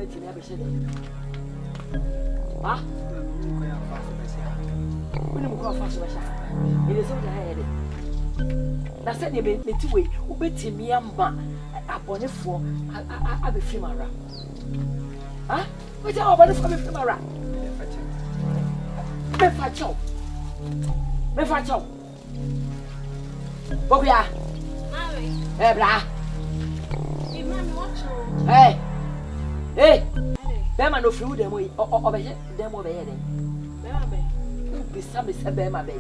bet me abɛhyɛ dɛ ha woni mu kɔ fa so bɛhyɛ ele so da yɛ dɛ na sɛ ne meti wei wobɛtimi amba abɔnefoɔ abɛfiri mara ha wɛgya abɔnefoɔ abɛfiri mara mefa kyɛw Bokuya. Mami. Bra. Mami, watch out. Hey. Bema no free dem we obeye dem obeye dem. Bema be. Who be some say bema be.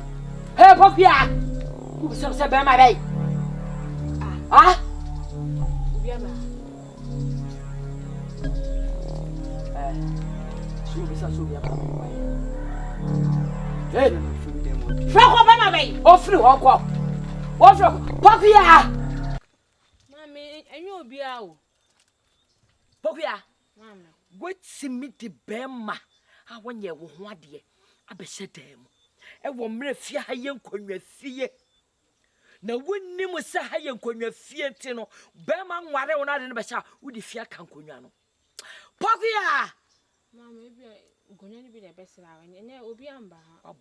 Hey Bokuya. Who be some say bema be. Ah. Obiama. So be so be am. Hey. Frako bema be. O free won ko. What's wrong? Bokuya! Mami, enyo obia o. Bokuya. Mami. Wait me the bema. I want ye wo ho ade abehye dem. E wo mre fie ha ye nkonwa fie. Na wonni mu se ha ye nkonwa fie nti no, bema nware wo na ade no behya wo di fie kan nkonwa no. Bokuya! Mami, bia nkonwa ni bi na besra we. Ene obia mba ha.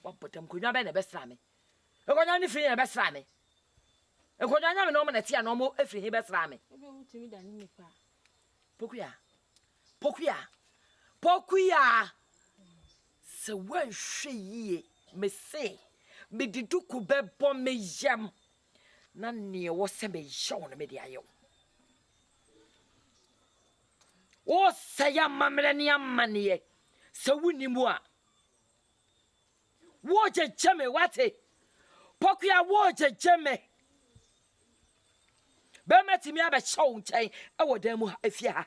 Wabodam nkonwa be na besra me. Ekonya ni fie na besra me. Ekonya nya me no na tia no mo afiri he besra me. Ebe utimi da ni nipa. Bokuya. Se wan hwe yie me se me diduku bebo me yam na ne wo se me yaw no me de ayo. O se ya mamre ne amane se wuni mu a wo jejeme wate Bokuya wo jejeme be metimi abe chaw nchen e wodan mu afia ha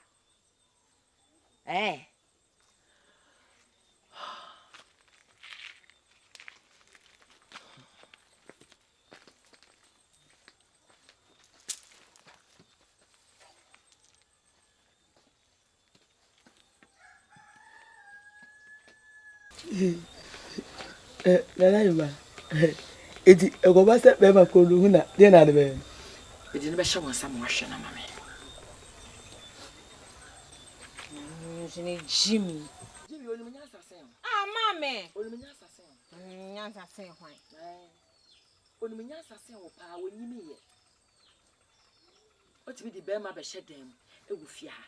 Nana eti egoba se be makolu huna de na de be edi ne be hye won sam wo hwe na mame Jimmy onu nya sase ah mami onu nya sase nyansa se hwan onu nya sase wo pa wonimi ye o ti bi di be ma be hye dem e wo fia ha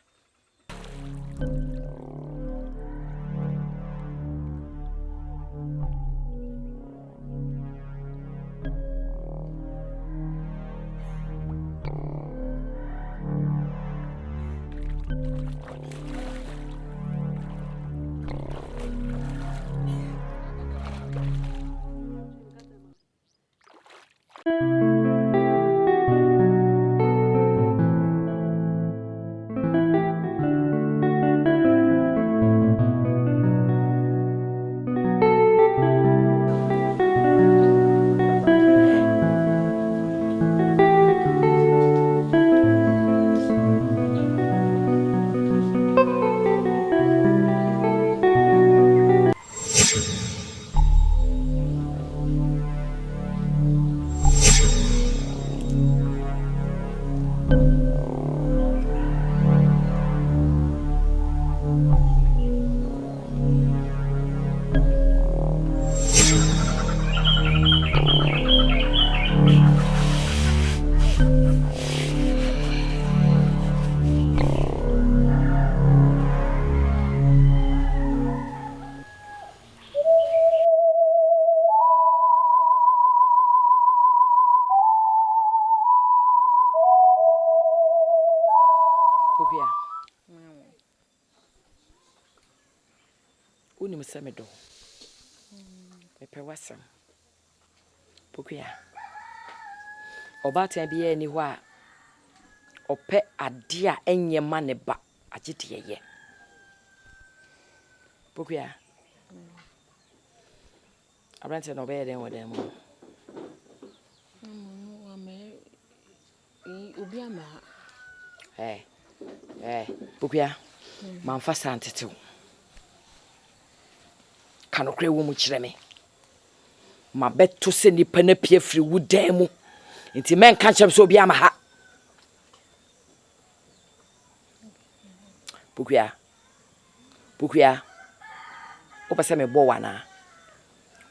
Bokuya. Uni museme do. Pepe wasam. Bokuya. Obatan biye ni hwa ope ade a enye ma ne ba agide ye. Bokuya. Abrante no be den wodan mu. Obiama Bokuya. Manfa santetew. Kanokre wo mu kire me. Ma beto se nipa na pie firi wudan mu. Nti men kan kyem so obiama ha. Pokuya. Opa se me bo wana.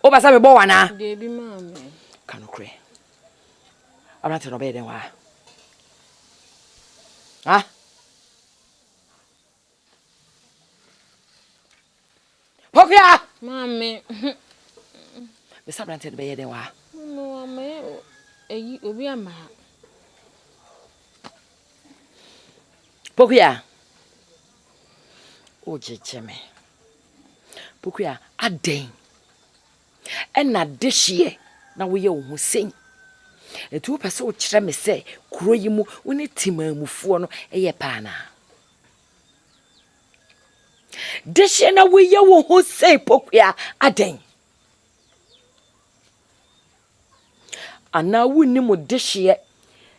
Opa se me bo wana. Debi mama. Kanokre. Abrante no be den wa. Ah? Pokuya. Mama. Me sabrante no be den wa. No, mama. Obi amba. Pokuya. O jejeme. Pokuya aden. Ena dehye na wo ye wo ho sen. Etu pese o kire me se kuro yi mu woni timamufuo no eye pa na. Dehye na wo ye wo ho sen Pokuya aden. Ana woni mo dehye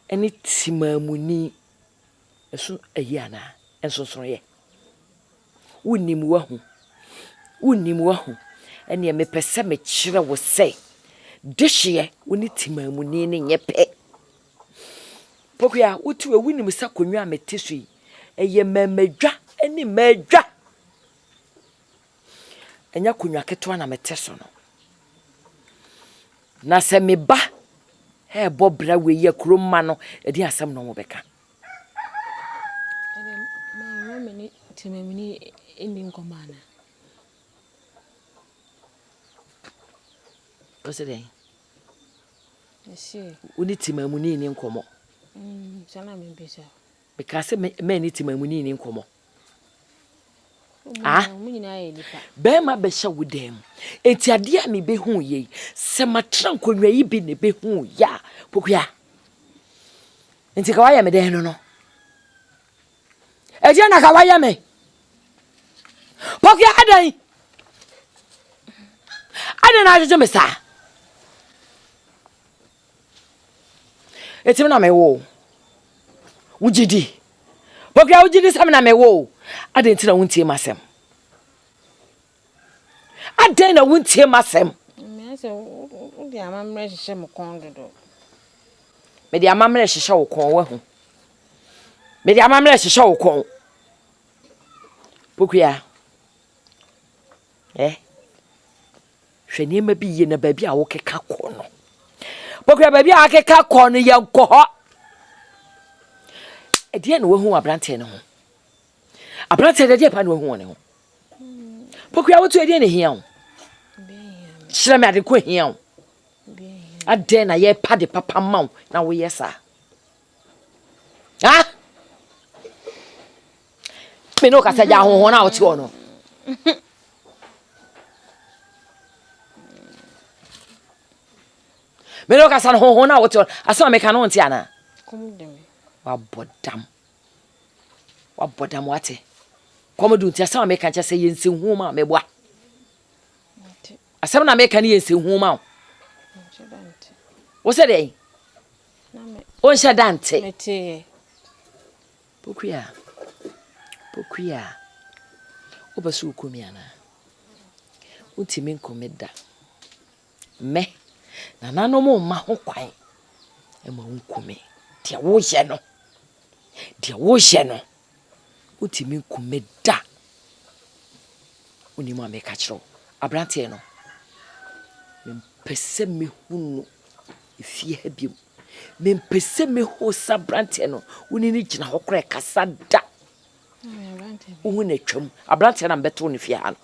ene timamuni eso eyi ana ensonson ye. Wonim wahu ene me pese me kire wo se dehye woni timamuni ne nyepe. Pokuya wotu wonim sa konwa metesui eye mamadwa ene madwa. Enya konwa keto na meteso no. Na se me ba bobra we ye kroma no edi asem no mo beka. Mama me timamuni indi nkomana. What's it? Yes. Uni timamuni ni nkomo. Sana me bisa. Because me ni timamuni ni nkomo. Munyina ye nipa. Be ma be hye wodam. Enti ade a me be hu ye. Se matra nkonwa yi bi ne be hu ya. Pokuya. Enti ka waya me den no. Eje na ka waya me. Pokuya adan. Adan na ajeje me sa. Eti na me wo. Ujidi. Pokuya ujidi sam na me wo. Adan ti na wuntie masem. Adan na wuntie masem. Me se o di amamre hihye mo kon dodo. Me di amamre hihye wo kon wa hu. Me di amamre hihye wo kon. Pokuya. Hwene ma bi ye na ba bi a wo keka ko no. Pokuya ba bi a keka ko no ye ko ho. Ede na wo hu abrante ne ho. Abrante de pa na wo hu ne ho. Pokuya wo tu ede ne hia ho. Shira me ade ko hia ho. Ade na ye pa de papa maw na wo yesa. Ha? Me no ka sa ja ho na wo ti wo no. Me no ka sa ho na wo ti wo. Asa me ka no nti ana. Kom dem. Wa bodam wate. Kom du nti asa me ka cha se yense hu ma me boa. Asem na me ka ne yense hu ma. Wo se dey? Na me. O nse dante. Mete. Pokuya. Obasu ukumi ana. Untimi nkomeda. Me na nano mo ma ho kwan. E ma nkumi. Dia wo hye no. Untimi nkomeda. Uni mo ameka kiro. Abrante no. Me pese me hunu efie ha biem. Me pese me ho sabrante no. Uni ni gina hokra kasa da. Uhu na twam. Abrante na mbeto ne fie ha no.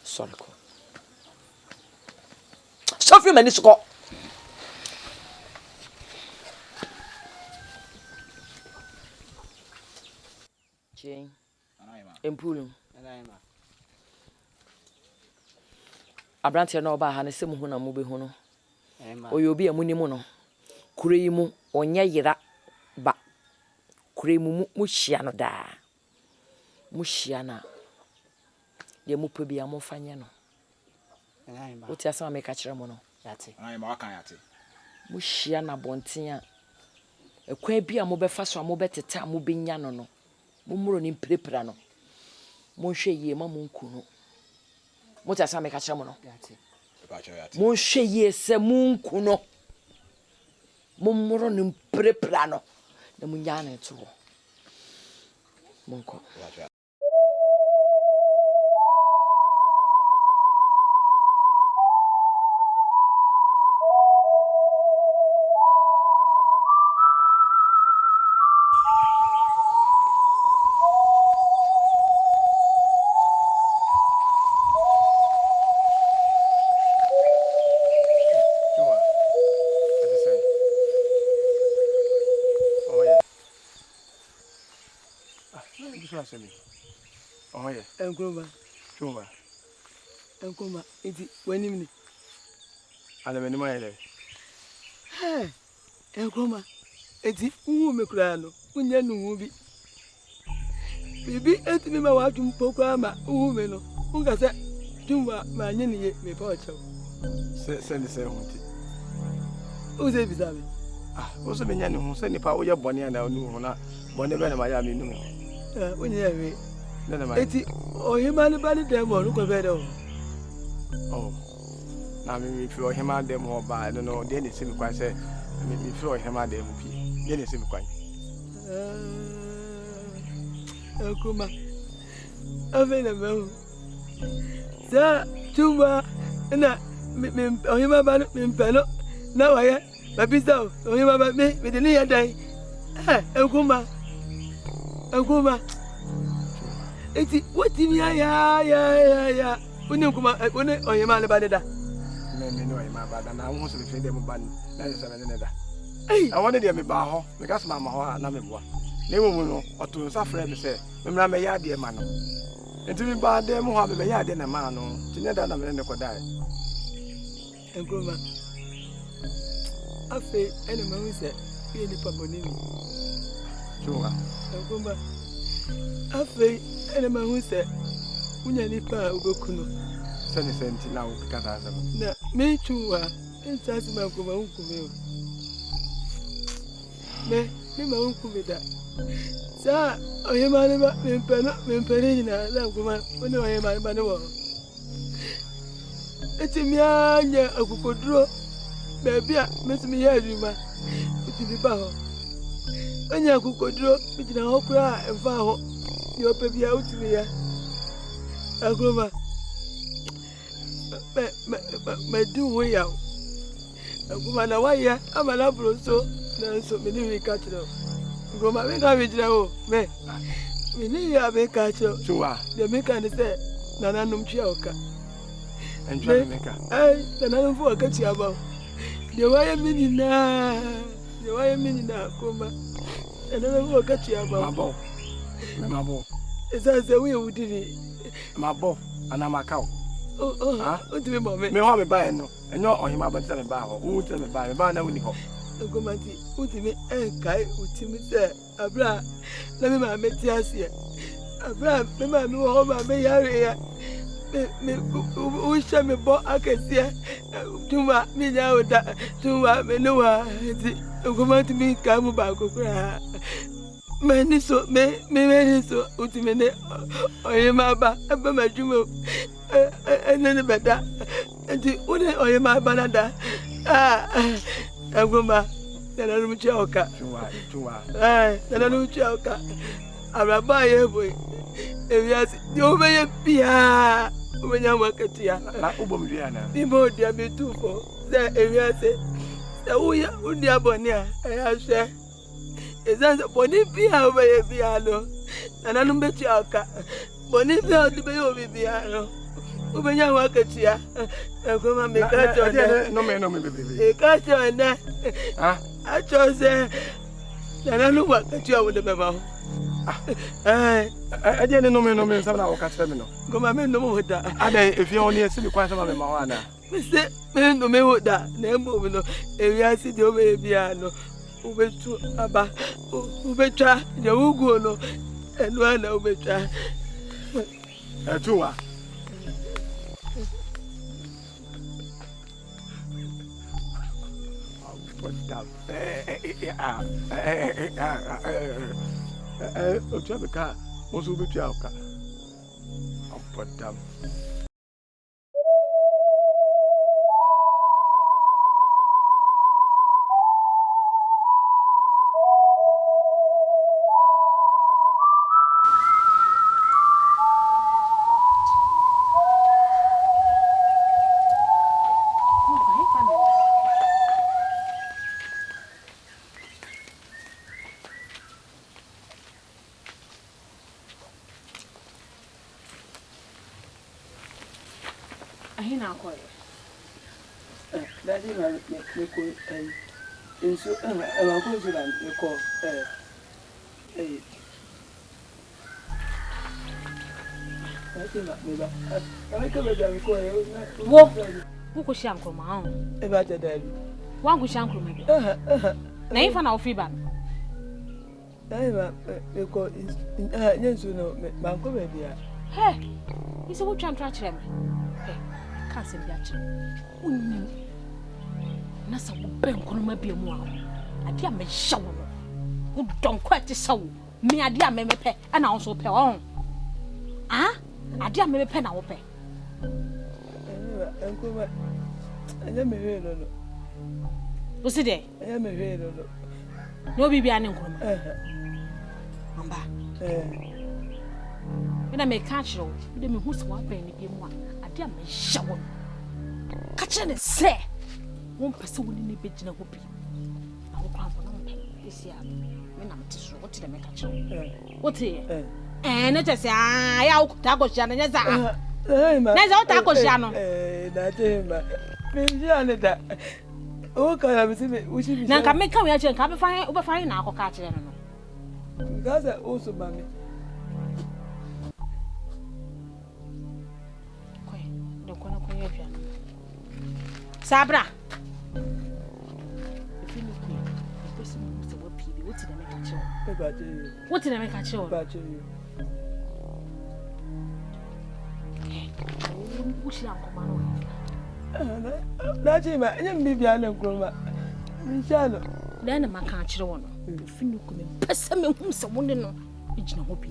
Sorry ko. Sofi mani suko. Jane. Empulu. Abrante na oba ha ne se mu hu na mu be hu no. Oyobi amuni mu no. Kure yi mu onye yira ba. Kure mu hia no da. Mu hia na ye mu pe bia mo fanye no. Oti asa me ka kire mo no. Yate. Ma waka yate. Mu hia na bonten a ekwa bia mo be fa so mo beteta mo benya no no. Mo muro ni prepra no. Mo hwe ye ma mo nku no. Mo ti asa me ka kire mo no. Yate. Mo hwe ye se mo nku no. mommoro no mprepra no na munya na to monko Oh yeah. Enkroma. Chuma. Enkroma. Iti wenim ni. Ana meni ma yele. Hey. Enkroma. Iti uwu mekura no. Unya nu bi. Bibi eti mi ma wa dum pokwa ma uwu me no. Unga se chuma ma nye ni ye me pa ocho. Se ni se hunti. Uze bisabe. O se benya ni hu se nipa wo ye bone ana onu hu na bone be na ma ya me nu. Onye we. Na ma. Eti ohima ni bani dem onu ko be de o. Oh. Na me fi ohima dem ho ba no de ni se mi kwan se me fi ohima dem pi. De ni se mi kwan. Akuma. Ave na me. Sa chuma na me ohima ba me mpelo na wa ye babisa ohima ba me de ni ya dai. Akuma. Eti wati mi ya. Uni kuma uni oyema le badeda. Me no oyema bada na ho so le fende mo ban na se me ne da. I wanted them ba ho because mama ho na me boa. Na emu no oto nsa frɛ me sɛ me mra me ya de ma no. Enti mi ba de mo ho be ya de na ma no. Tinya da na me ne ko dai. Enkoma. Afe ene ma hu sɛ ye ni paboni ni. Chuma. Enkoma. Afe ene ma hu sɛ unya ni pa obokuno. Sani senti na wo pika ta asem. Na me chuwa ntasi ma ko ma hunkume o. Me ma hunkume da. Sa oyema ne ba me mpene ni na la ko ma one oyema ne ba ne wo. Eti mi anya akukoduro baby a mesimi ya adwuma. Eti bi ba ho. Anya akukoduro bi gina ho kura emfa ho. Ni opa bia utimi ya. Agroma. Me do we ya. Agroma na wa ya amala bro so na so me ni ka chiro. Agroma me ka be jira o me. Me ni ya be ka chiro. Chua. De me ka ni se na nanum chia oka. Enjoy me ka. Na nanum fu oka chia ba. De wa ya mini na. Agroma. Na nanum fu oka chia ba. Mabo. Me mabo. Esa se we udiri. Mabo ana makao. Utimi mama. Me ho me ba no. Enyo ohima ba tse me ba ho. Wu tse me ba na wuni ho. Agomati utimi enkai utimi se abra na me ma meti ase. Abra me ma me ho ma me yare ya. Me u sha me bo akese. Tuma me nya oda. Tuma me no wa. Agomati mi ka mu ba kokura. Meni so utimi ne oyema ba aba majumo ene beda enti une oyema ba nada agoma na nu chi oka Chua na nu chi oka araba ye boy ewiasi di o meye bia o menya mwakatia na ubom bia na bi mo dia betufo se ewiasi se uya uni abonia ya hwe ezanza boni bia o meye bia lo na nu bechi oka boni bia o di be yo bia lo ubenya wakatia agoma mekato no me bebe ekato na achose na nu wakatia wo de beba aje ne no me sabna wakati me no goma me no mo da ada efie oni esi mi kwan sama me ma ho ana se me no me wo da na emo me no ewiasi de o me bia no ubetu aba ubetwa de ugu no enu ana ubetwa etuwa otu abeka oso betu aka apodam ahina akoy Daddy ma me ko inso ma ko so dan me ko Daddy ma me ba ka be da me ko wo ko hia nkroma ho e ba ta daddy wan ko hia nkroma bi na ifa na ofi ba Daddy ma me ko nyenso no ma ko be bia isi wo twa ntra kire me ka se bia kire unni na sa wo ben nkroma bi mu a ade a me hya wo no wo don kwa ti sawo me ade a me mepe na wo so pe wo ade a me mepe na wo pe nkroma anya me we no wo si de anya me we no no bibia ne nkroma amba ina me ka kire wo de me hu se wa ben ni bi mu a ade a me hya wo no ka kire ne se wo mpese wo ni be gina ho bi na wo kwa na mo pe isi a me na mte so wo ti de me ka kire wo ti na je se ya wo ta ko sia na nya za na za wo ta ko sia no na te ma me sia ne da o ka na me se me wo si bi na ka me ka wo ya kire ka be fa wo be fa na akọ ka kire no because also mami koi do kono ko ya bia sabra if you look the person who say what pb what did I make a chill e ba je you what did I make a chill ba je you wo shi an koma no na je ma nya mi bia na nkroma mi sha no na maka akire wo no if you look me person me hu se wo ne no gina ho bi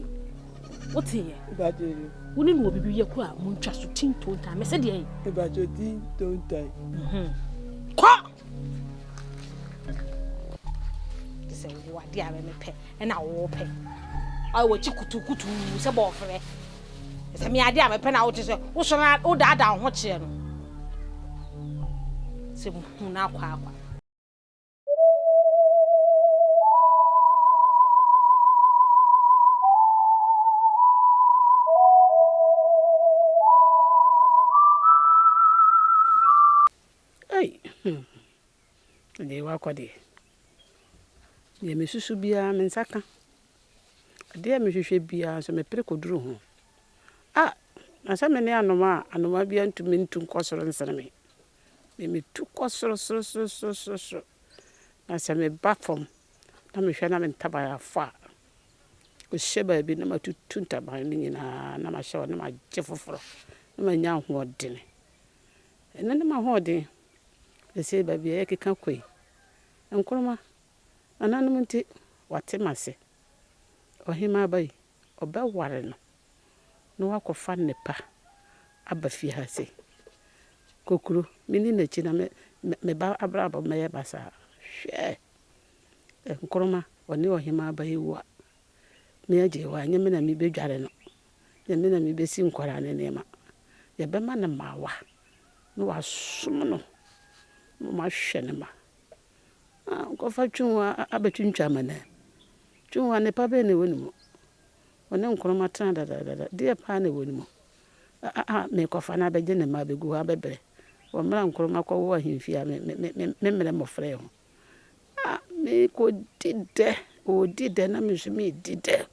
what here ba je you wo ne no obibi ye ko a mo ntwa so tinto nta me se de e ba je tin don't die kwa se wo ade a me pe na wo pe ai wo chi kutukutu se bo fere se mi ade a me pe na wo chi se wo so na wo da ho kire no se hu na kwa de wa kwade ye mesusu bia me nsaka de me hwehwe bia so me pere koduru ho asa me ne anoma bia ntumi ntu nkosoro nsere me tu kosoro so na se me ba fom na me hwe na me ntaba ya fa o sheba bi na matutu ntaba ni nyina na ma hwe na ma je foforo na ma nya ho odene ene na ma ho odene ese ba bia ekeka koi nkroma ananum nti wate mase ohima bai obeware no wakofa nepa abafi ha se kokuru mini na chi na me ba abrabo me basa hwe nkroma oni ohima bai wa me aje wa nyeme na me bedware no nyeme na me besi nkwara ne nema ye be ma na mawa no wasum no ma hwe ne ma ko fa twunwa abatwuntwa mana twunwa ne pa be ne wonimu one nkroma tan da de pa ne wonimu me ko fa na beje ne ma begu ha bebre wo mra nkroma ko wo ahimfia me mre mo frɛ ho me ko dide na me so me dide